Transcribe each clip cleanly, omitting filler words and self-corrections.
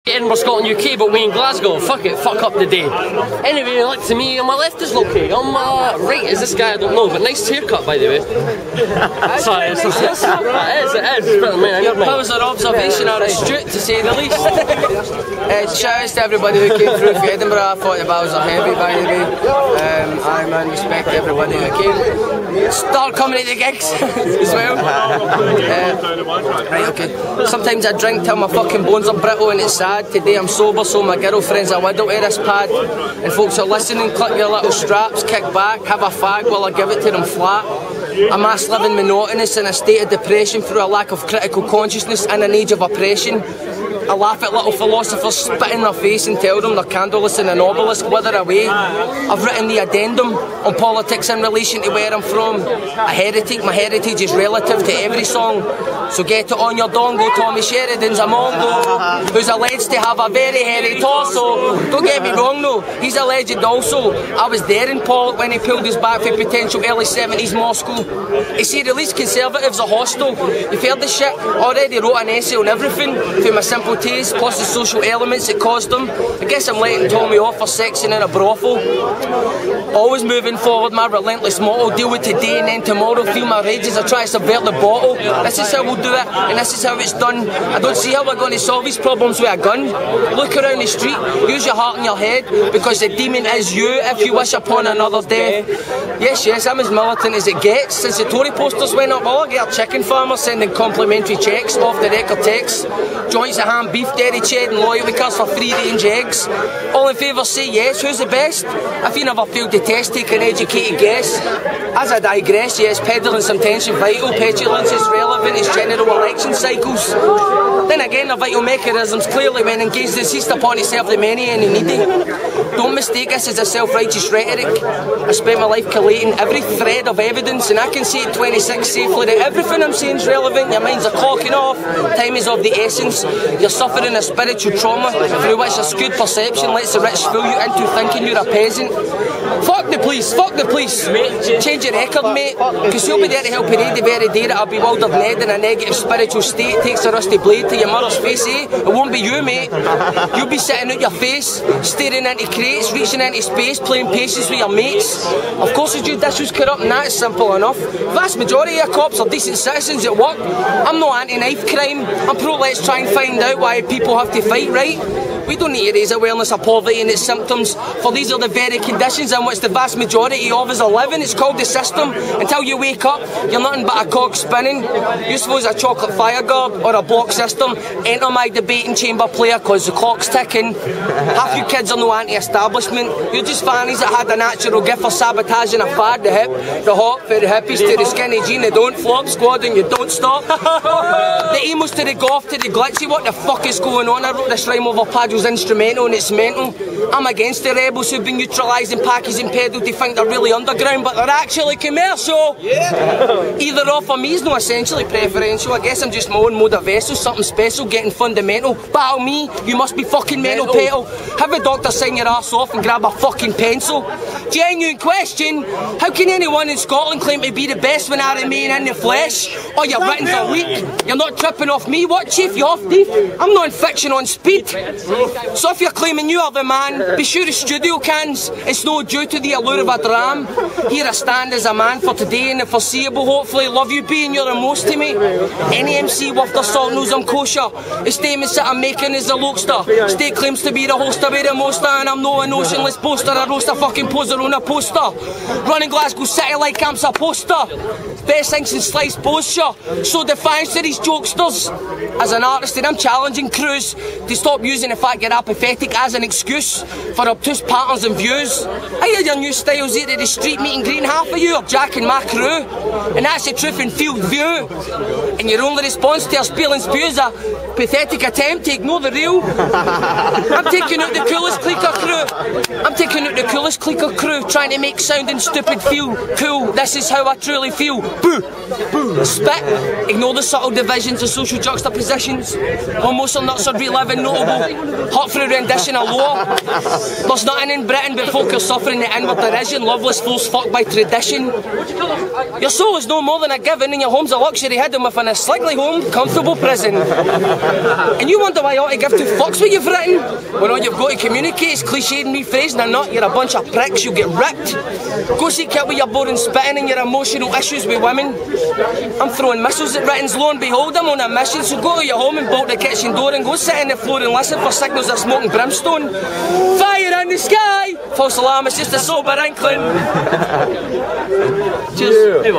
Edinburgh, Scotland, UK, but we in Glasgow. Fuck it, fuck up the day. Anyway, look to me, on my left is Loki, on my right is this guy I don't know, but nice haircut by the way. Sorry, it is. That was an observation or astute to say the least. Shout out to everybody who came through for Edinburgh. I thought the battles are heavy by the way. I man respect everybody who came. Start coming at the gigs as well. Right, okay. Sometimes I drink till my fucking bones are brittle and it's sad. Today I'm sober, so my girlfriend's a widow to this pad. And folks are listening, click your little straps, kick back, have a fag while I give it to them flat. A mass living monotonous in a state of depression through a lack of critical consciousness and an age of oppression. I laugh at little philosophers, spit in their face and tell them they're candleless and an obelisk, wither away. I've written the addendum on politics in relation to where I'm from. A heretic, my heritage is relative to every song. So get it on your dongo, Tommy Sheridan's a Mongo, who's alleged to have a very hairy torso. Don't get me wrong though, he's a legend also. I was there in Paul when he pulled his back for potential early 70s Moscow. He said the least conservatives are hostile. You've heard the shit, already wrote an essay on everything, for my simple taste, plus the social elements it caused them. I guess I'm letting Tommy off for sexing in a brothel. Always moving forward, my relentless motto. Deal with today and then tomorrow. Feel my rage as I try to subvert the bottle. This is how we'll do it, and this is how it's done. I don't see how we're going to solve these problems with a gun. Look around the street, use your heart and your head, because the demon is you if you wish upon another death. Yes, I'm as militant as it gets. Since the Tory posters went up, all I get are chicken farmers sending complimentary checks off the record text. Joints of ham, beef, dairy, cheddar and loyalty cards for free range eggs. All in favour say yes. Who's the best? If you never failed the test, take an educated guess. As I digress, yes, peddling some tension vital. Petulance is relevant as general election cycles. Then again, the vital mechanisms clearly when engaged and ceased upon to serve the many and the needy. Don't mistake this as a self-righteous rhetoric. I spent my life collating every thread of evidence, and I can say at 26 safely that everything I'm saying is relevant. Your minds are clocking off. Time is of the essence. You're suffering a spiritual trauma through which a skewed perception lets the rich fool you into thinking you're a peasant. Fuck the police, fuck the police. Change your record, mate, because you'll be there to help parade the very day that a bewildered Ned in a negative spiritual state takes a rusty blade to your mother's face, eh? It won't be you, mate. You'll be sitting out your face, staring into crates, reaching into space, playing patience with your mates. Of course the judicial's corrupt and that's simple enough. Vast majority of cops are decent citizens at work. I'm not anti-knife crime. I'm pro let's try and find out why people have to fight, right? We don't need to raise awareness of poverty and its symptoms, for these are the very conditions in which the vast majority of us are living. It's called the system. Until you wake up, you're nothing but a cog spinning. You suppose a chocolate fire guard or a block system. Enter my debating chamber player, cause the clock's ticking. Half you kids are no anti-establishment. You're just fannies that had a natural gift for sabotaging a fad. The hip, the hot, for the hippies to the skinny jean, the don't flop squad and you don't stop. The emos to the goth to the glitzy. What the fuck is going on? I wrote this rhyme over Padgel's instrumental and it's mental. I'm against the rebels who've been utilising packies and pedal to think they're really underground, but they're actually commercial. Yeah. Either or for me is no essentially preferential. I guess I'm just my own mode of vessel, something special, getting fundamental. Battle me, you must be fucking mental petal. Have a doctor sign your arse off and grab a fucking pencil. Genuine question, how can anyone in Scotland claim to be the best when I remain in the flesh? Oh, your writtens are weak, you're not tripping off me. What, chief, you off thief? I'm non-fiction on speed. So if you're claiming you are the man, be sure the studio cans. It's no due to the allure of a dram. Here I stand as a man for today and the foreseeable. Hopefully love you being you're the most to me. Any MC worth their salt knows I'm kosher. The statements that I'm making is a lokester. State claims to be the hoster with the most, and I'm no emotionless poster. I roast a fucking poser on a poster. Running Glasgow City like I'm supposed to. Best things in sliced posture. So defiance to these jokesters. As an artist, and I'm challenging crews to stop using the fact you're apathetic as an excuse for obtuse patterns and views. I hear your new styles here at the street meeting green. Half of you are jacking my crew, and that's the truth in field view. And your only response to our spilling spews a pathetic attempt to ignore the real. I'm taking out the coolest clicker crew. I'm taking out the coolest clicker crew, trying to make sounding stupid feel cool. This is how I truly feel. Boo! Boo! Spit! Ignore the subtle divisions and social juxtapositions. While most are nuts are reliving notable hot through rendition of law. There's nothing in Britain but folk are suffering the inward derision. Loveless fools fucked by tradition. Your soul is no more than a given and your home's a luxury hidden within a slightly home, comfortable prison. And you wonder why I ought to give two fucks what you've written? When all you've got to communicate is cliched and rephrased and not, you're a bunch of pricks, you'll get ripped. Go see Kit with your boring spitting and your emotional issues with women. I'm throwing missiles at writtens, lo and behold, I'm on a mission, so go to your home and bolt the kitchen door and go sit on the floor and listen for signals of smoke and brimstone. Fire in the sky! False alarm, it's just a sober inkling. Cheers. Hey,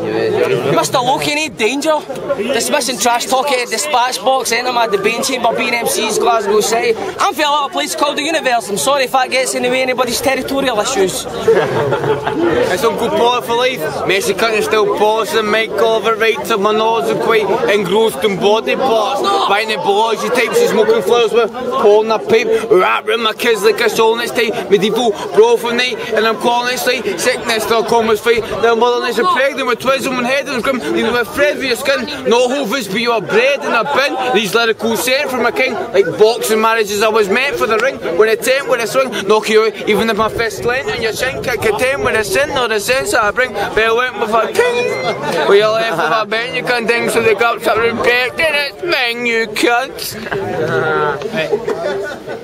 Mr. Loki, need danger. Dismissing trash talk at the dispatch box, enter my debate chamber, being MC's Glasgow City. I'm from a little place called the Universe. I'm sorry if that gets in the way of anybody's territorial issues. It's Uncle Paul for life. Messi can't still pause and make over right to my nose and quite engrossed in body parts. Buying the Bologna types of smoking flowers with pulling a pipe. Rapping my kids like a soul next time. Medieval bro from night and I'm calling it like sickness till commas fight. Their mother is pregnant with twins on my head and grim. You know, afraid of your skin. No hovers but you are bread in a bin. These lyrical sent from a king. Like boxing marriages I was meant for the ring. When I attempt with a swing, knock you out. Even if my fist lent and your shin kick attempt with a sin or the sense that I bring. Bell went with a ting. We all left with a bend you can ding so the guts are respected. It's bang you cunts.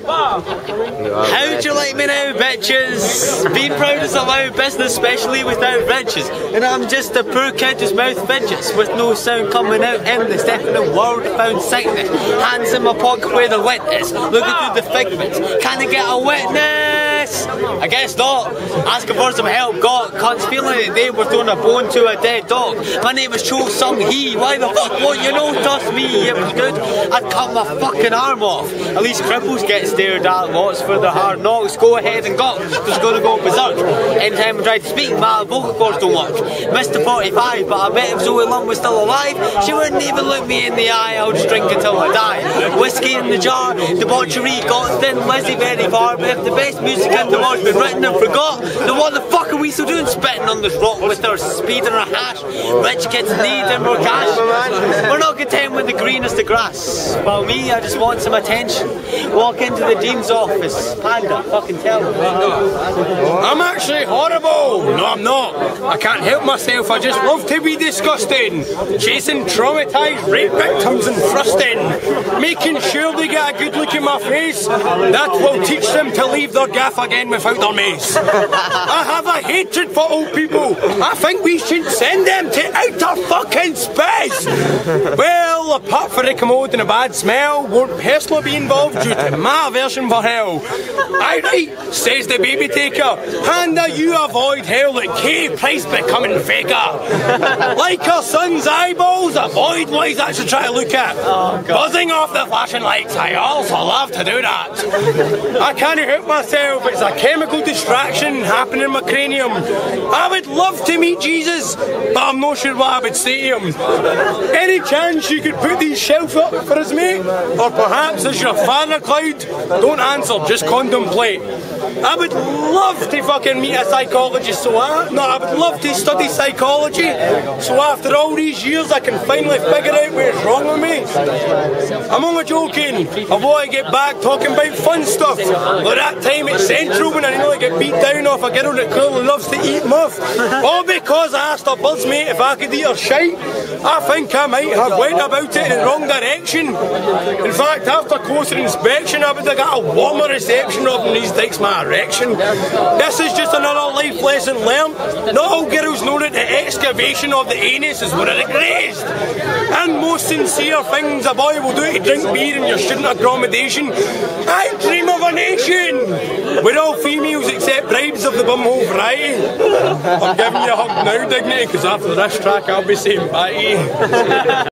How'd you like me now, bitches? Being proud is allowed business, especially without riches. And I'm just a poor kid whose mouth fidgets with no sound coming out in the step in the world found sickness. Hands in my pocket where the wit is, looking through the figments. Can I get a witness? I guess not. Asking for some help, got cunts feeling that they were throwing a bone to a dead dog. My name is Cho Sung Hee. Why the fuck won't you know? Trust me, it was good. I'd cut my fucking arm off. At least cripples get stared at lots for their hard knocks. Go ahead and go. Just gonna go berserk. Anytime I try to speak, my vocal cords don't work. Mr. 45, but I bet if Zoe Lum was still alive, she wouldn't even look me in the eye. I'll just drink until I die. Whiskey in the jar, debauchery got thin, Lizzie very far. But if the best music in the world's been written and forgot, then what the fuck are we still doing spitting on this rock with our speed and our hash? Rich kids need and more cash. We're not content with the greenest of grass. Well, me, I just want some attention. Walk into the dean's office. Panda, fucking tell me. I'm actually horrible. No, I'm not. I can't help myself. I just love to be disgusting. Chasing traumatised rape victims and thrusting. Making sure they get a good look in my face. That will teach them to leave their gaff again without their mace. I have a hatred for old people. I think we should send them to outer fucking space. Well, apart from the commode and a bad smell, won't personally be involved due to my aversion for hell. Aye right, says the baby taker. Panda, you avoid hell at K Price becoming faker. Like her son's eyeballs, avoid what he's actually trying to look at. Buzzing off the flashing lights, I also love to do that. I can't help myself, it's a chemical distraction happening in my cranium. I would love to meet Jesus, but I'm not sure what I would say to him. Any chance you could put these shelves up for his mate? Or perhaps as your father Cloud? Don't answer, just contemplate. I would love to fucking meet a psychologist, I would love to study psychology, so after all these years I can finally figure out what's wrong with me. I'm only joking, I want to get back talking about fun stuff, like that time at Central when I nearly get beat down off a girl that clearly loves to eat muff, all because I asked her buzz mate if I could eat her shite. I think I might have went about it in the wrong direction. In fact, after closer inspection I would have got a warmer reception of these takes my erection. This is just another life lesson learned. Not all girls know that the excavation of the anus is one of the greatest and most sincere things a boy will do to drink beer in your student accommodation. I dream of a nation with all females except bribes of the bumhole variety. I'm giving you a hug now, Dignity, because after this track I'll be saying bye.